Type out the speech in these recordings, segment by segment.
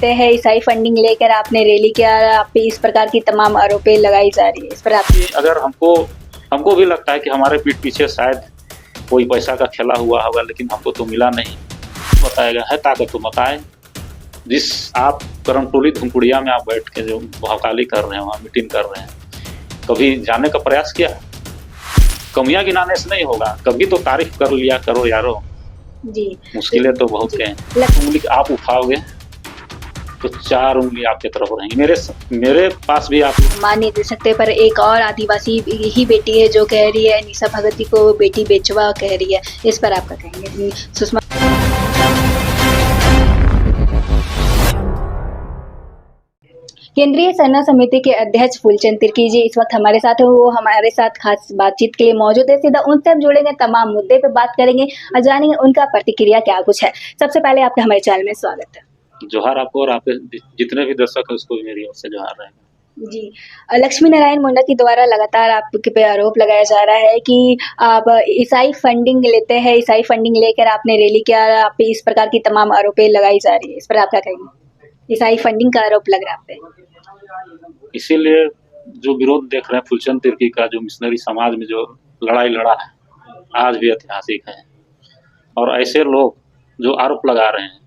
लेते हैं, ईसाई फंडिंग लेकर आपने रैली किया, आप पे इस प्रकार की तमाम आरोपें लगाई जा रही है, इस पर आप अगर हमको हमको भी लगता है कि हमारे पीठ पीछे शायद कोई पैसा का खेला हुआ होगा, लेकिन हमको तो मिला नहीं। बताएगा है ताकत तो बताए। जिस आप करमटोली धुमकुड़िया में आप बैठ के जो भौकाली कर रहे हैं, वहाँ मीटिंग कर रहे हैं, कभी जाने का प्रयास किया? कमियां गिनाने से नहीं होगा, कभी तो तारीफ कर लिया करो यारो। जी, मुश्किलें तो बहुत हैं। उंगली आप उठाओगे तो 4 उंगली आपके तरफ रहेंगी। मेरे पास भी आप मान नहीं दे सकते, पर एक और आदिवासी ही बेटी है जो कह रही है निशा भगती को बेटी बेचवा कह रही है, इस पर आपका कहेंगे? सुषमा केंद्रीय सरना समिति के अध्यक्ष फूलचंद तिर्की जी इस वक्त हमारे साथ हैं। वो हमारे साथ खास बातचीत के लिए मौजूद है। सीधा उनसे हम जुड़ेंगे, तमाम मुद्दे पे बात करेंगे और जानेंगे उनका प्रतिक्रिया क्या कुछ है। सबसे पहले आपका हमारे चैनल में स्वागत है। जोहार आपको और आपके जितने भी दर्शक हैं उसको भी मेरी ओर से जोहार रहेगा। जी, लक्ष्मी नारायण मुंडा के द्वारा लगातार आपके पे आरोप लगाया जा रहा है कि आप ईसाई फंडिंग लेते हैं, ईसाई फंडिंग लेकर आपने रैली किया, आप पे इस प्रकार की तमाम आरोपें लगाई जा रही है, इस पर आप क्या कहेंगे? ईसाई फंडिंग का आरोप लग रहा है आप पे। इसीलिए जो विरोध देख रहे हैं फूलचंद तिर्की का, जो मिशनरी समाज में जो लड़ाई लड़ा है, आज भी ऐतिहासिक है। और ऐसे लोग जो आरोप लगा रहे हैं,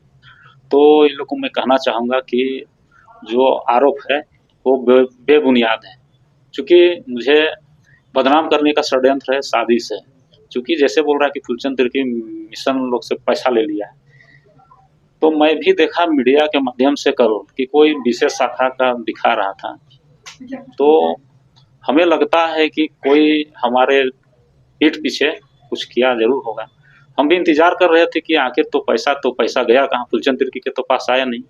तो इन लोगों को मैं कहना चाहूँगा कि जो आरोप है वो बेबुनियाद है। चूँकि मुझे बदनाम करने का षड्यंत्र है, साजिश है। चूँकि जैसे बोल रहा है कि फूलचंद तिर्की मिशन लोग से पैसा ले लिया है, तो मैं भी देखा मीडिया के माध्यम से करो कि कोई विशेष शाखा का दिखा रहा था, तो हमें लगता है कि कोई हमारे पीठ पीछे कुछ किया जरूर होगा। हम भी इंतजार कर रहे थे कि आखिर तो पैसा गया कहाँ? फूलचंद तिर्की के तो पास आया नहीं।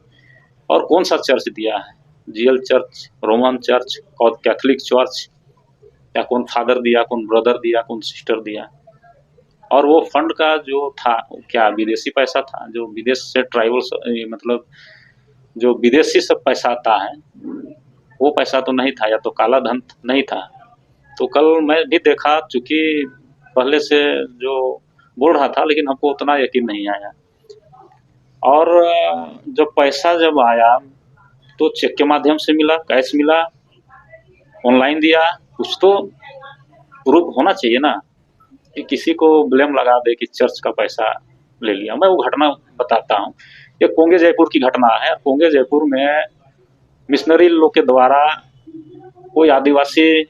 और कौन सा चर्च दिया है? जीएल चर्च, रोमन चर्च और कैथोलिक चर्च, या कौन फादर दिया, कौन ब्रदर दिया, कौन सिस्टर दिया? और वो फंड का जो था क्या विदेशी पैसा था, जो विदेश से ट्राइबल्स मतलब जो विदेशी सब पैसा आता है, वो पैसा तो नहीं था, या तो काला धन नहीं था। तो कल मैं भी देखा, चूंकि पहले से जो बोल रहा था, लेकिन हमको उतना यकीन नहीं आया। और जब पैसा जब आया तो चेक के माध्यम से मिला, कैश मिला, ऑनलाइन दिया, कुछ तो प्रूफ होना चाहिए ना, कि किसी को ब्लेम लगा दे कि चर्च का पैसा ले लिया। मैं वो घटना बताता हूँ। ये कोंगे जयपुर की घटना है। कोंगे जयपुर में मिशनरी लोग के द्वारा कोई आदिवासी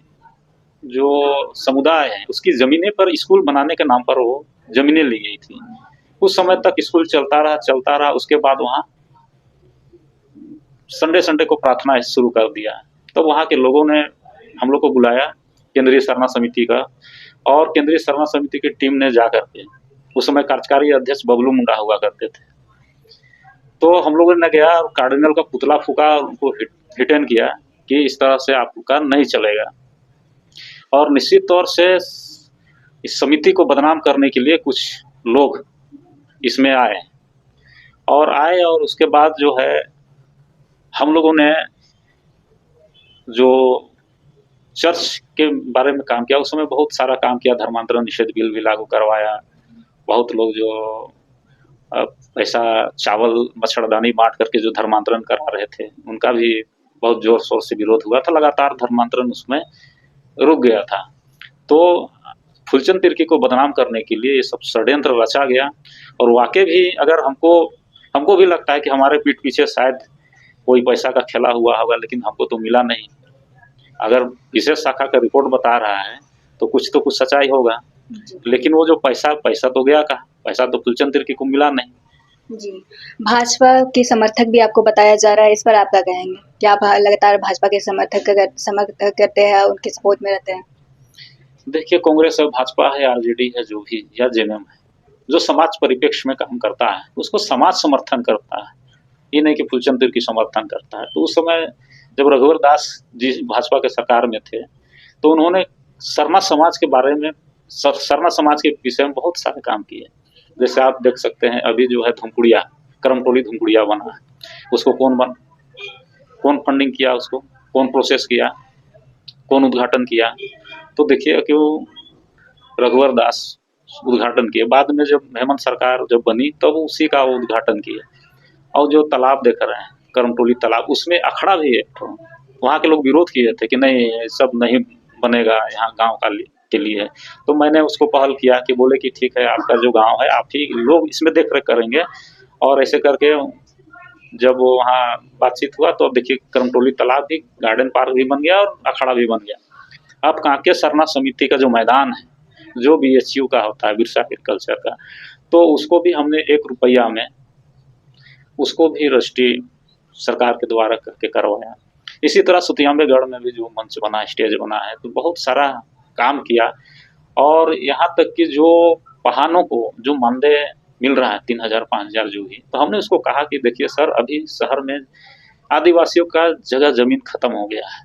जो समुदाय है उसकी जमीनें पर स्कूल बनाने के नाम पर वो जमीनें ली गई थी। कुछ समय तक स्कूल चलता रहा। उसके बाद वहाँ संडे को प्रार्थना शुरू कर दिया। तो वहाँ के लोगों ने हम लोग को बुलाया, केंद्रीय सरना समिति का, और केंद्रीय सरना समिति की टीम ने जा करके, उस समय कार्यकारी अध्यक्ष बबलू मुंडा हुआ करते थे, तो हम लोगों ने गया और कार्डिनल का पुतला फूका और उनको हिट एंड किया कि इस तरह से आपका नहीं चलेगा। और निश्चित तौर से इस समिति को बदनाम करने के लिए कुछ लोग इसमें आए, और उसके बाद जो है हम लोगों ने जो चर्च के बारे में काम किया, उस समय बहुत सारा काम किया। धर्मांतरण निषेध बिल भी लागू करवाया। बहुत लोग जो पैसा चावल मच्छरदानी बांट करके जो धर्मांतरण करा रहे थे, उनका भी बहुत जोर शोर से विरोध हुआ था। लगातार धर्मांतरण उसमें रुक गया था। तो फूलचंद तिर्की को बदनाम करने के लिए ये सब षड्यंत्र रचा गया। और वाकई भी अगर हमको भी लगता है कि हमारे पीठ पीछे शायद कोई पैसा का खेला हुआ होगा, लेकिन हमको तो मिला नहीं। अगर विशेष शाखा का रिपोर्ट बता रहा है तो कुछ सच्चाई होगा। लेकिन वो जो पैसा तो गया कहाँ? पैसा तो फूलचंद तिर्की को मिला नहीं। जी, भाजपा के समर्थक भी आपको बताया जा रहा है, इस पर आप क्या कहेंगे? क्या आप लगातार भाजपा के समर्थक करते हैं, उनके सपोर्ट में रहते हैं? देखिए, कांग्रेस है, भाजपा है, आरजेडी है, जो भी, या जेएमएम है, जो समाज परिप्रेक्ष्य में काम करता है उसको समाज समर्थन करता है। ये नहीं कि फूलचंद तिर्की समर्थन करता है। तो उस समय जब रघुवर दास जी भाजपा के सरकार में थे, तो उन्होंने सरना समाज के बारे में, सरना समाज के विषय में बहुत सारे काम किए। जैसे आप देख सकते हैं, अभी जो है धुमकुड़िया, करमटोली धुमकुड़िया बना है, उसको कौन फंडिंग किया, उसको कौन प्रोसेस किया, कौन उद्घाटन किया? तो देखिए कि वो रघुवर दास उद्घाटन किए। बाद में जब हेमंत सरकार जब बनी तब उसी का उद्घाटन किए। और जो तालाब देख रहे हैं, करमटोली तालाब, उसमें अखड़ा भी है एक ठो। वहाँ के लोग विरोध किए थे कि नहीं ये सब नहीं बनेगा यहाँ गाँव के लिए। तो मैंने उसको पहल किया कि बोले कि ठीक है आपका जो गाँव है आप ही लोग इसमें देख रेख करेंगे, और ऐसे करके जब वहाँ बातचीत हुआ तो अब देखिए करमटोली तालाब भी, गार्डन पार्क भी बन गया और अखाड़ा भी बन गया। अब कांके सरना समिति का जो मैदान है, जो बीएचयू का होता है बिरसा एग्रीकल्चर का, तो उसको भी हमने 1 रुपया में उसको भी रजिस्ट्री सरकार के द्वारा करके करवाया। इसी तरह सुतियाम्बेगढ़ में भी जो मंच बना, स्टेज बना है, तो बहुत सारा काम किया। और यहाँ तक कि जो वाहनों को जो मानदेय मिल रहा है 3000 5000 जो भी, तो हमने उसको कहा कि देखिए सर अभी शहर में आदिवासियों का जगह जमीन खत्म हो गया है,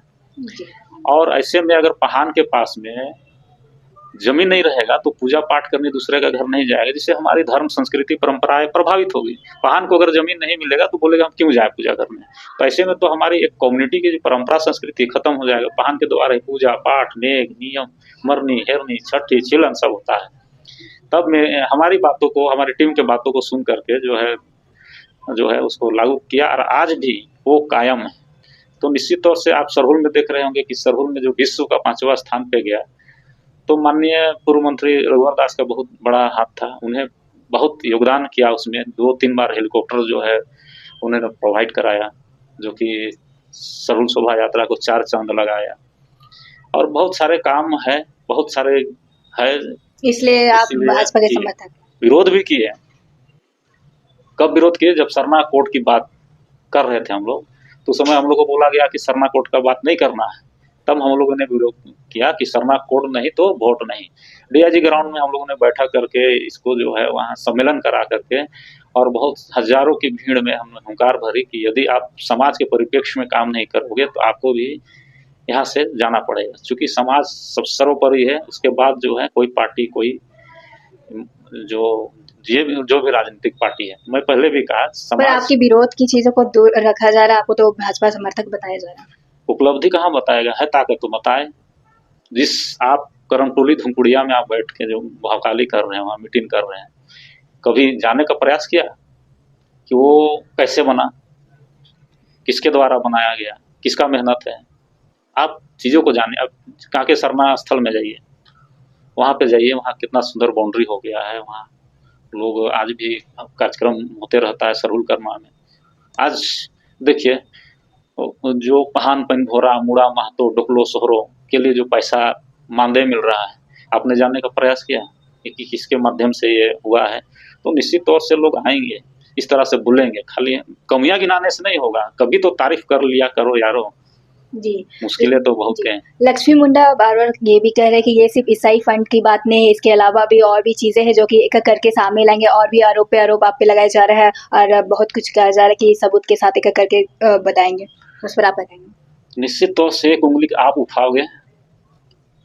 और ऐसे में अगर पहान के पास में जमीन नहीं रहेगा तो पूजा पाठ करने दूसरे का घर नहीं जाएगा, जिससे हमारी धर्म संस्कृति परंपराएं प्रभावित होगी। पहान को अगर जमीन नहीं मिलेगा तो बोलेगा हम क्यों जाए पूजा करने। तो ऐसे में तो हमारी एक कम्युनिटी की जो परंपरा संस्कृति खत्म हो जाएगा। पहान के द्वारा ही पूजा पाठ, नेग नियम, मरनी हेरनी छठी छिलन सब होता है। तब मैं हमारी बातों को, हमारी टीम के बातों को सुन करके जो है उसको लागू किया, और आज भी वो कायम है। तो निश्चित तौर से आप सरहुल में देख रहे होंगे कि सरहुल में जो विश्व का 5वां स्थान पे गया, तो माननीय पूर्व मंत्री रघुवर दास का बहुत बड़ा हाथ था। उन्हें बहुत योगदान किया उसमें। 2-3 बार हेलीकॉप्टर जो है उन्होंने प्रोवाइड कराया, जो कि सरहुल शोभा यात्रा को 4 चांद लगाया। और बहुत सारे काम है, बहुत सारे है, इसलिए आप इसीलिए भाजपा के कि समर्थक हैं। विरोध भी किए। कब विरोध किए? जब सरना कोर्ट की बात कर रहे थे हम लोग, तो उस समय हम लोग को बोला गया कि सरना कोर्ट का बात नहीं करना है। तब हम लोगों ने विरोध किया कि सरना कोर्ट नहीं तो वोट नहीं। डीआईजी ग्राउंड में हम लोगों ने बैठक करके इसको जो है वहाँ सम्मेलन करा करके, और बहुत हजारों की भीड़ में हमने हुंकार भरी कि यदि आप समाज के परिप्रेक्ष्य में काम नहीं करोगे तो आपको भी यहाँ से जाना पड़ेगा। चूंकि समाज सब सर्वोपरि है, उसके बाद जो है कोई पार्टी, कोई जो भी राजनीतिक पार्टी है। मैं पहले भी कहा पर समाज आपके विरोध की चीजों को दूर रखा जा रहा है, आपको तो भाजपा समर्थक बताया जा रहा है। उपलब्धि कहाँ बताएगा, है ताकत तो बताए। जिस आप करमटोली धुमकुड़िया में आप बैठ के जो भौकाली कर रहे हैं, वहाँ मीटिंग कर रहे हैं, कभी जाने का प्रयास किया कि वो कैसे बना, किसके द्वारा बनाया गया, किसका मेहनत है। आप चीज़ों को जानिए। आप कांके सरना स्थल में जाइए, वहाँ पे जाइए, वहाँ कितना सुंदर बाउंड्री हो गया है। वहाँ लोग आज भी कार्यक्रम होते रहता है सरहुल कर्मा में। आज देखिए जो पहान पन भोरा मुड़ा महतो डोकलो सोहरो के लिए जो पैसा मानदेय मिल रहा है, आपने जानने का प्रयास किया कि किसके माध्यम से ये हुआ है? तो निश्चित तौर से लोग आएंगे, इस तरह से बोलेंगे। खाली कमियां गिनाने से नहीं होगा, कभी तो तारीफ कर लिया करो यारो। जी, मुश्किलें तो बहुत जी। हैं। लक्ष्मी मुंडा बार-बार ये भी कह रहे हैं कि ये सिर्फ ईसाई फंड की बात नहीं है, इसके अलावा भी और भी चीज़ें हैं जो कि एक-एक करके सामने लाएँगे, और भी आरोप पे आरोप आप पे लगाए जा रहा है, और बहुत कुछ कहा जा रहा है कि सबूत के साथ एक-एक करके बताएँगे। उस पर आप बताएँगे? निश्चित तौर से एक उंगली आप उठाओगे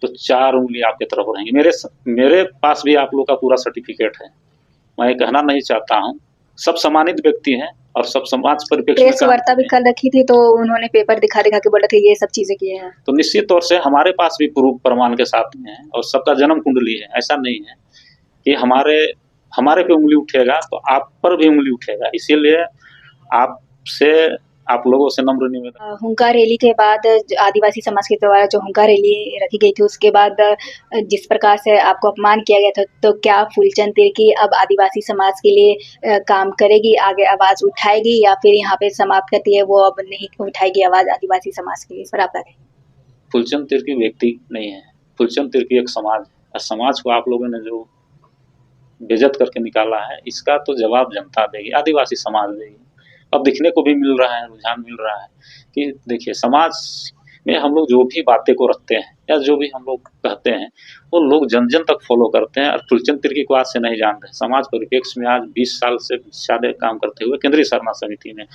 तो 4 उंगली आपके तरफ रहेंगी। मेरे पास भी आप लोग का पूरा सर्टिफिकेट है। मैं ये कहना नहीं चाहता हूँ, सब सम्मानित व्यक्ति हैं और सब समाज परिप्रेक्ष्य में प्रेस काम वार्ता भी करते हैं। कल रखी थी, तो उन्होंने पेपर दिखा-दिखा के बोला था ये सब चीज़ें किए हैं। तो निश्चित तौर से हमारे पास भी प्रूफ प्रमाण के साथ में है, और सबका जन्म कुंडली है। ऐसा नहीं है कि हमारे पे उंगली उठेगा तो आप पर भी उंगली उठेगा। इसीलिए आपसे, आप लोगों से नम्र निवेदन। हुंकार रैली के बाद आदिवासी समाज के द्वारा जो हुंकार रैली रखी गई थी, उसके बाद जिस प्रकार से आपको अपमान किया गया था, तो क्या फूलचंद तिर्की अब आदिवासी समाज के लिए काम करेगी, आगे आवाज़ उठाएगी, या फिर यहाँ पे समाप्त करती है, वो अब नहीं उठाएगी आवाज़ आदिवासी समाज के लिए? इस पर आप क्या कहेंगे? फूलचंद तिर्की व्यक्ति नहीं है, फूलचंद तिर्की एक समाज है, और समाज को आप लोगों ने जो बेइज्जत करके निकाला है, इसका तो जवाब जनता देगी, आदिवासी समाज देगी। अब दिखने को भी मिल रहा है, रुझान मिल रहा है कि देखिए समाज में हम लोग जो भी बातें को रखते हैं या जो भी हम लोग कहते हैं, वो लोग जन-जन तक फ़ॉलो करते हैं। और फूलचंद तिर्की को आज से नहीं जान रहे। समाज परिप्रेक्ष्य में आज 20 साल से ज़्यादा काम करते हुए केंद्रीय सरना समिति में।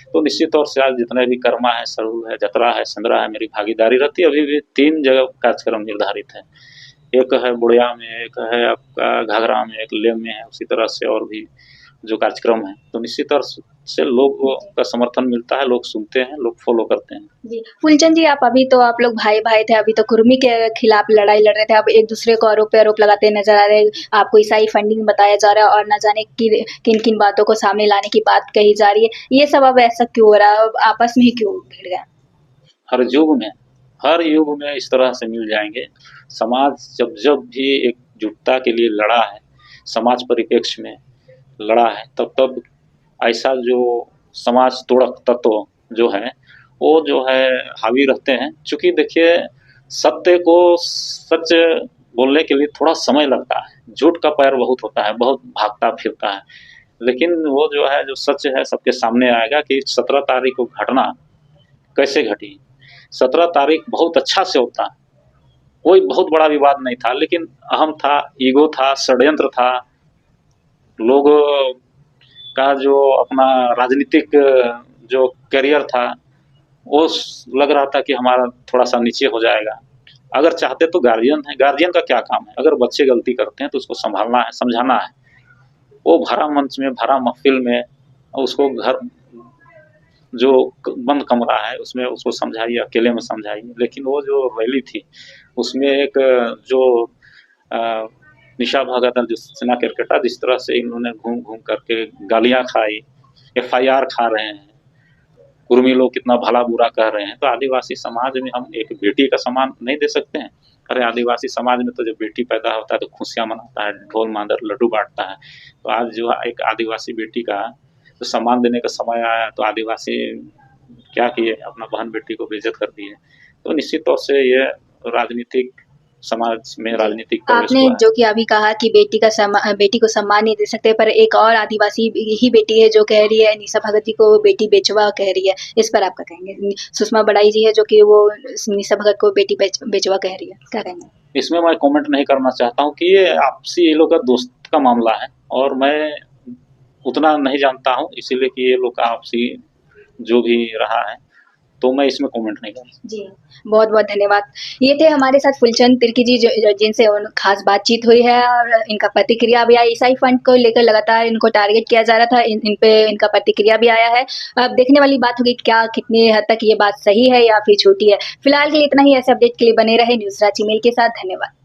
तो निश्चित तौर से आज जितने भी कर्मा है, सरहुल है, जतरा है, संदरा है, मेरी भागीदारी रहती है। अभी भी 3 जगह कार्यक्रम निर्धारित है। एक है बुढ़िया में, एक है आपका घाघरा में, एक लेम में है, उसी तरह से और भी जो कार्यक्रम है। तो निश्चित तौर से से लोगों का समर्थन मिलता है, लोग सुनते हैं, लोग फॉलो करते हैं। जी, फूलचंद जी आप लोग भाई-भाई थे, अभी तो कुर्मी के खिलाफ लड़ाई लड़ रहे थे, अब एक-दूसरे को आरोप पे आरोप लगाते नज़र आ रहे हैं। आपको ईसाई फंडिंग बताया जा रहा है और ना जाने किन-किन बातों को सामने लाने की बात कही जा रही है। ये सब अब ऐसा क्यों हो रहा है? अब आपस में ही क्यों भिड़ गए? हर युग में इस तरह से मिल जाएँगे। समाज जब भी एकजुटता के लिए लड़ा है, समाज परिप्रेक्ष्य में लड़ा है, तब ऐसा जो समाज तोड़क तत्व जो है, वो जो है हावी रहते हैं। चूँकि देखिए, सत्य को सच बोलने के लिए थोड़ा समय लगता है, झूठ का पैर बहुत होता है, बहुत भागता-फिरता है। लेकिन वो जो है, जो सच है सबके सामने आएगा कि 17 तारीख को घटना कैसे घटी। 17 तारीख बहुत अच्छा से होता है, कोई बहुत बड़ा विवाद नहीं था, लेकिन अहम था, ईगो था, षड्यंत्र था, लोगों का जो अपना राजनीतिक जो करियर था, वो लग रहा था कि हमारा थोड़ा-सा नीचे हो जाएगा। अगर चाहते तो गार्जियन है, गार्जियन का क्या काम है? अगर बच्चे गलती करते हैं तो उसको सँभालना है, समझाना है। वो भरा मंच में, भरा महफ़िल में उसको घर जो बंद कमरा है उसमें उसको समझाइए, अकेले में समझाइए। लेकिन वो जो रैली थी उसमें एक जो अ, निशा भगत और जो सना केरकेटा जिस तरह से इन्होंने घूम-घूम करके गालियाँ खाई, एफआईआर खा रहे हैं, कुर्मी लोग कितना भला-बुरा कह रहे हैं, तो आदिवासी समाज में हम एक बेटी का सम्मान नहीं दे सकते हैं? अरे आदिवासी समाज में तो जब बेटी पैदा होता है तो खुशियाँ मनाता है, ढोल-मादर, लड्डू बाँटता है। तो आज जो एक आदिवासी बेटी का तो सम्मान देने का समय आया तो आदिवासी क्या किए, अपना बहन-बेटी को बेइज़्ज़त कर दिए। तो निश्चित तौर से ये राजनीतिक समाज में जी, राजनीतिक प्रवेश आपने हुआ है। जो कि अभी कहा कि बेटी को सम्मान नहीं दे सकते, पर एक और आदिवासी ही बेटी है जो कह रही है, निशा भगत जी को बेटी बेचवा कह रही है। इस पर आप क्या कहेंगे? सुषमा बड़ाई जी है जो कि वो निशा भगत को बेटी बेचवा कह रही है। क्या कहेंगे? इसमें मैं कमेंट नहीं करना चाहता हूँ कि ये आपसी ये लोग का दोस्त का मामला है और मैं उतना नहीं जानता हूँ, इसीलिए कि ये लोग का आपसी जो भी रहा है, तो मैं इसमें कमेंट नहीं करूँगा। जी, बहुत-बहुत धन्यवाद। ये थे हमारे साथ फूलचंद तिर्की जी जो जिनसे खास बातचीत हुई है और इनका प्रतिक्रिया भी आई। ईसाई फंड को लेकर लगातार इनको टारगेट किया जा रहा था, इन पे इनका प्रतिक्रिया भी आया है। अब देखने वाली बात होगी क्या कितने हद तक ये बात सही है या फिर झूठी है। फिलहाल के लिए इतना ही, ऐसे अपडेट के लिए बने रहे न्यूज़ रांची मेल के साथ। धन्यवाद।